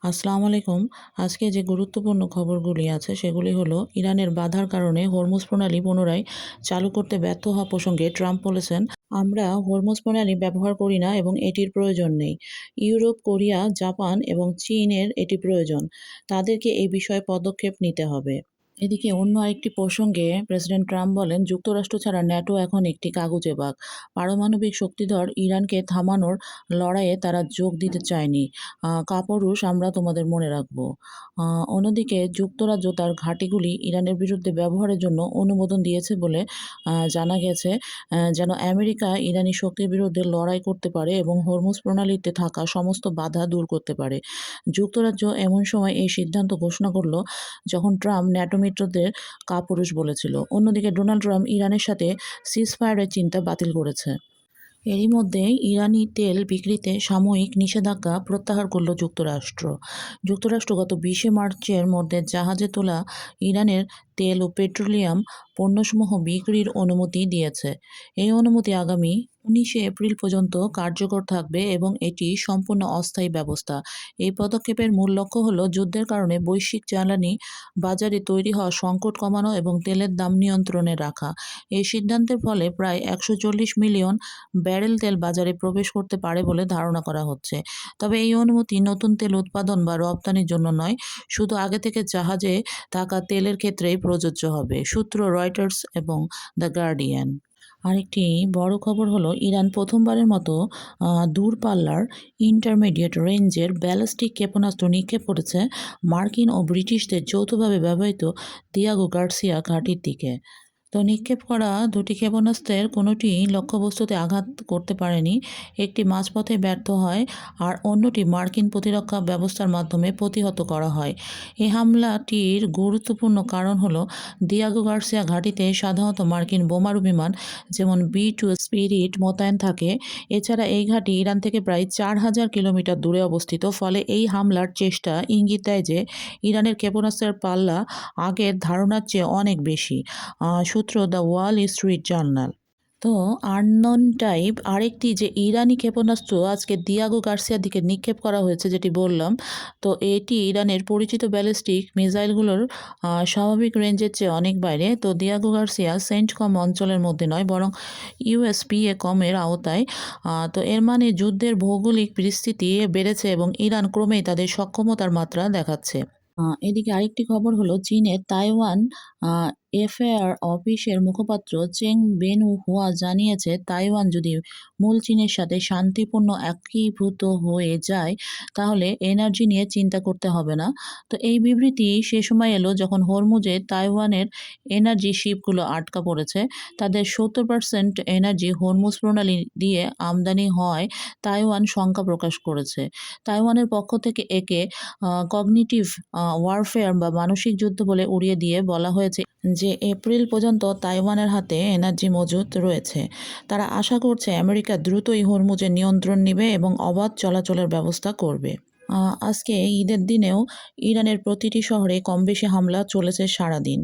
আসসালামু আলাইকুম। আজকে যে গুরুত্বপূর্ণ খবরগুলি আছে সেগুলি হলো ইরানের বাধার কারণে হরমুজ প্রণালী পুনরায় চালু করতে ব্যর্থ হওয়া প্রসঙ্গে ট্রাম্প বলেছেন, আমরা হরমুজ প্রণালী ব্যবহার করি না এবং এটির প্রয়োজন নেই। ইউরোপ, কোরিয়া, জাপান এবং চীনের এটি প্রয়োজন। তাদেরকে এই বিষয়ে পদক্ষেপ নিতে হবে। এদিকে অন্য আরেকটি প্রসঙ্গে প্রেসিডেন্ট ট্রাম্প বলেন, যুক্তরাষ্ট্র ছাড়া ন্যাটো এখন একটি কাগুজে বাঘ। পারমাণবিক শক্তিধর ইরানকে থামানোর লড়াইয়ে তারা যোগ দিতে চায়নি। কাপুরুষ আমরা তোমাদের মনে রাখব। অন্যদিকে যুক্তরাজ্য তার ঘাঁটিগুলি ইরানের বিরুদ্ধে ব্যবহারের জন্য অনুমোদন দিয়েছে বলে জানা গেছে, যেন আমেরিকা ইরানি শক্তির বিরুদ্ধে লড়াই করতে পারে এবং হরমুজ প্রণালীতে থাকা সমস্ত বাধা দূর করতে পারে। যুক্তরাজ্য এমন সময় এই সিদ্ধান্ত ঘোষণা করল যখন ট্রাম্প ন্যাটো মিত্রদের কাপুরুষ বলেছিল। অন্যদিকে ডোনাল্ড ট্রাম্প ইরানের সাথে সিজফায়ারের চিন্তা বাতিল করেছে। এরই মধ্যে ইরানি তেল বিক্রিতে সাময়িক নিষেধাজ্ঞা প্রত্যাহার করল যুক্তরাষ্ট্র। যুক্তরাষ্ট্র গত 20শে মার্চের মধ্যে জাহাজে তোলা ইরানের তেল ও পেট্রোলিয়াম পণ্যসমূহ বিক্রির অনুমতি দিয়েছে। এই অনুমতি আগামী 19শে এপ্রিল পর্যন্ত কার্যকর থাকবে এবং এটি সম্পূর্ণ অস্থায়ী ব্যবস্থা। এই পদক্ষেপের মূল লক্ষ্য হল যুদ্ধের কারণে বৈশ্বিক জ্বালানি বাজারে তৈরি হওয়া সংকট কমানো এবং তেলের দাম নিয়ন্ত্রণে রাখা। এই সিদ্ধান্তের ফলে প্রায় 140 মিলিয়ন ব্যারেল তেল বাজারে প্রবেশ করতে পারে বলে ধারণা করা হচ্ছে। তবে এই অনুমতি নতুন তেল উৎপাদন বা রপ্তানির জন্য নয়, শুধু আগে থেকে জাহাজে থাকা তেলের ক্ষেত্রেই প্রযোজ্য হবে। সূত্র রয়টার্স এবং দ্য গার্ডিয়ান। আরেকটি বড় খবর হলো ইরান প্রথমবারের মতো দূরপাল্লার ইন্টারমিডিয়েট রেঞ্জের ব্যালিস্টিক ক্ষেপণাস্ত্র নিক্ষেপ করেছে মার্কিন ও ব্রিটিশদের যৌথভাবে ব্যবহৃত দিয়াগো গার্সিয়া ঘাঁটির দিকে। তো নিক্ষেপ করা দুটি ক্ষেপণাস্ত্রের কোনোটি লক্ষ্যবস্তুতে আঘাত করতে পারেনি। একটি মাঝপথে ব্যর্থ হয় আর অন্যটি মার্কিন প্রতিরক্ষা ব্যবস্থার মাধ্যমে প্রতিহত করা হয়। এই হামলাটির গুরুত্বপূর্ণ কারণ হলো দিয়াগো গার্সিয়া ঘাঁটিতে সাধারণত মার্কিন বোমারু বিমান যেমন B-2 স্পিরিট মোতায়েন থাকে। এছাড়া এই ঘাঁটি ইরান থেকে প্রায় 4000 কিলোমিটার দূরে অবস্থিত। ফলে এই হামলার চেষ্টা ইঙ্গিত দেয় যে ইরানের ক্ষেপণাস্ত্রের পাল্লা আগের ধারণার চেয়ে অনেক বেশি। সূত্র দ্য ওয়াল স্ট্রিট জার্নাল। তো আননোন টাইপ আরেকটি যে ইরানি ক্ষেপণাস্ত্র আজকে দিয়াগো গার্সিয়ার দিকে নিক্ষেপ করা হয়েছে, যেটি বললাম, তো এটি ইরানের পরিচিত ব্যালিস্টিক মিসাইলগুলোর স্বাভাবিক রেঞ্জের চেয়ে অনেক বাইরে। তো দিয়াগো গার্সিয়া সেন্টকম অঞ্চলের মধ্যে নয়, বরং ইউএসপিএ কমের আওতায়। তো এর মানে যুদ্ধের ভৌগোলিক পরিস্থিতি বেড়েছে এবং ইরান ক্রমেই তাদের সক্ষমতার মাত্রা দেখাচ্ছে। এদিকে আরেকটি খবর হলো চীনের তাইওয়ান এফএআর অফিসের মুখপাত্র চেং বেনু হুয়া জানিয়েছে, তাইওয়ান যদি মূল চীনের সাথে শান্তিপূর্ণ একীভূত হয়ে যায় তাহলে এনার্জি নিয়ে চিন্তা করতে হবে না। তো এই বিবৃতি সে সময় এলো যখন হরমুজে তাইওয়ানের এনার্জি শিপগুলো আটকা পড়েছে। তাদের 70% এনার্জি হরমুজ প্রণালী দিয়ে আমদানি হয়। তাইওয়ান শঙ্কা প্রকাশ করেছে। তাইওয়ানের পক্ষ থেকে একে কগনিটিভ ওয়ারফেয়ার বা মানসিক যুদ্ধ বলে উড়িয়ে দিয়ে বলা হয়েছে যে এপ্রিল পর্যন্ত তাইওয়ানের হাতে এনার্জি মজুত রয়েছে। তারা আশা করছে আমেরিকা দ্রুতই হরমুজের নিয়ন্ত্রণ নেবে এবং অবাধ চলাচলের ব্যবস্থা করবে। আজকে ঈদের দিনেও ইরানের প্রতিটি শহরে কমবেশি হামলা চলেছে সারাদিন।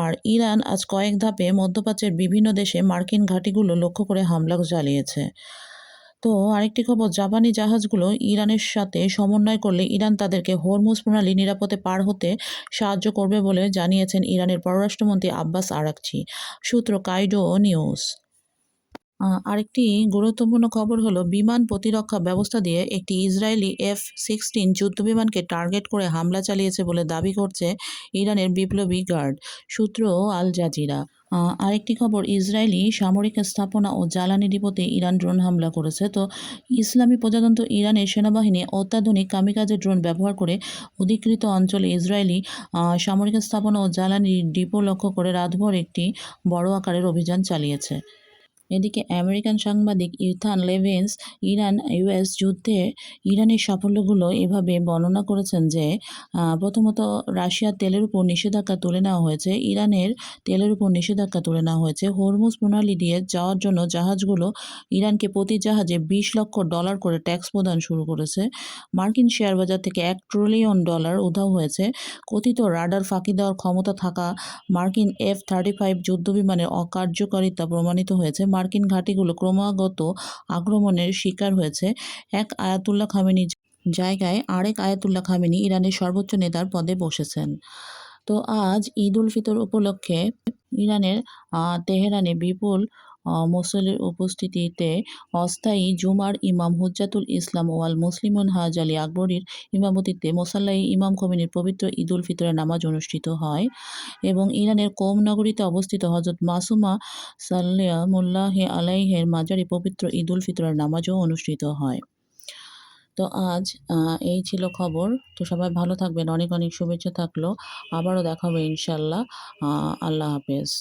আর ইরান আজ কয়েক ধাপে মধ্যপ্রাচ্যের বিভিন্ন দেশে মার্কিন ঘাঁটিগুলো লক্ষ্য করে হামলা চালিয়েছে। তো আরেকটি খবর, জাপানি জাহাজগুলো ইরানের সাথে সমন্বয় করলে ইরান তাদেরকে হরমুজ প্রণালী নিরাপদে পার হতে সাহায্য করবে বলে জানিয়েছেন ইরানের পররাষ্ট্রমন্ত্রী আব্বাস আরাকচি। সূত্র কাইডো নিউজ। আরেকটি গুরুত্বপূর্ণ খবর হলো বিমান প্রতিরক্ষা ব্যবস্থা দিয়ে একটি ইসরায়েলি F-16 যুদ্ধবিমানকে টার্গেট করে হামলা চালিয়েছে বলে দাবি করছে ইরানের বিপ্লবী গার্ড। সূত্র আল জাজিরা। আরেকটি খবর, ইসরায়েলি সামরিক স্থাপনা ও জ্বালানি ডিপোতে ইরান ড্রোন হামলা করেছে। তো ইসলামী প্রজাতন্ত্র ইরানের সেনাবাহিনী অত্যাধুনিক কামিকাজে ড্রোন ব্যবহার করে অধিকৃত অঞ্চলে ইসরায়েলি সামরিক স্থাপনা ও জ্বালানি ডিপো লক্ষ্য করে রাতভর একটি বড় আকারের অভিযান চালিয়েছে। এদিকে আমেরিকান সাংবাদিক ইথান লেভিন্স ইরান ইউএস যুদ্ধে ইরানের সাফল্যগুলো এভাবে বর্ণনা করেছেন যে প্রথমত রাশিয়ার তেলের উপর নিষেধাজ্ঞা তুলে নেওয়া হয়েছে। ইরানের তেলের উপর নিষেধাজ্ঞা তুলে নেওয়া হয়েছে। হরমুজ প্রণালী দিয়ে যাওয়ার জন্য জাহাজগুলো ইরানকে প্রতি জাহাজে $20 লাখ করে ট্যাক্স প্রদান শুরু করেছে। মার্কিন শেয়ার বাজার থেকে $1 ট্রিলিয়ন উধাও হয়েছে। কথিত রাডার ফাঁকি দেওয়ার ক্ষমতা থাকা মার্কিন F-35 যুদ্ধবিমানের অকার্যকারিতা প্রমাণিত হয়েছে। মার্কিন ঘাঁটিগুলো ক্রমাগত আক্রমণের শিকার হয়েছে। এক আয়াতুল্লাহ খামেনি জায়গায় আরেক আয়াতুল্লাহ খামেনি ইরানের সর্বোচ্চ নেতার পদে বসেছেন। তো আজ ঈদ উল ফিতর উপলক্ষে ইরানের তেহরানে বিপুল মুসল্লির উপস্থিতিতে অস্থায়ী জুমার ইমাম হুজ্জাতুল ইসলাম ওয়াল মুসলিমুন হাজ আলী আকবরীর ইমামতিত্বে মোসাল্লায় ইমাম খোমেনির পবিত্র ঈদ উল ফিতরের নামাজ অনুষ্ঠিত হয় এবং ইরানের কোম নগরীতে অবস্থিত হজরত মাসুমা সাল্লামুল্লাহ আলাইহের মাজারে পবিত্র ঈদ উল ফিতরের নামাজও অনুষ্ঠিত হয়। তো আজ এই ছিল খবর। তো সবাই ভালো থাকবেন। অনেক অনেক শুভেচ্ছা থাকলো। আবারও দেখা হবে ইনশাআল্লাহ। আল্লাহ হাফেজ।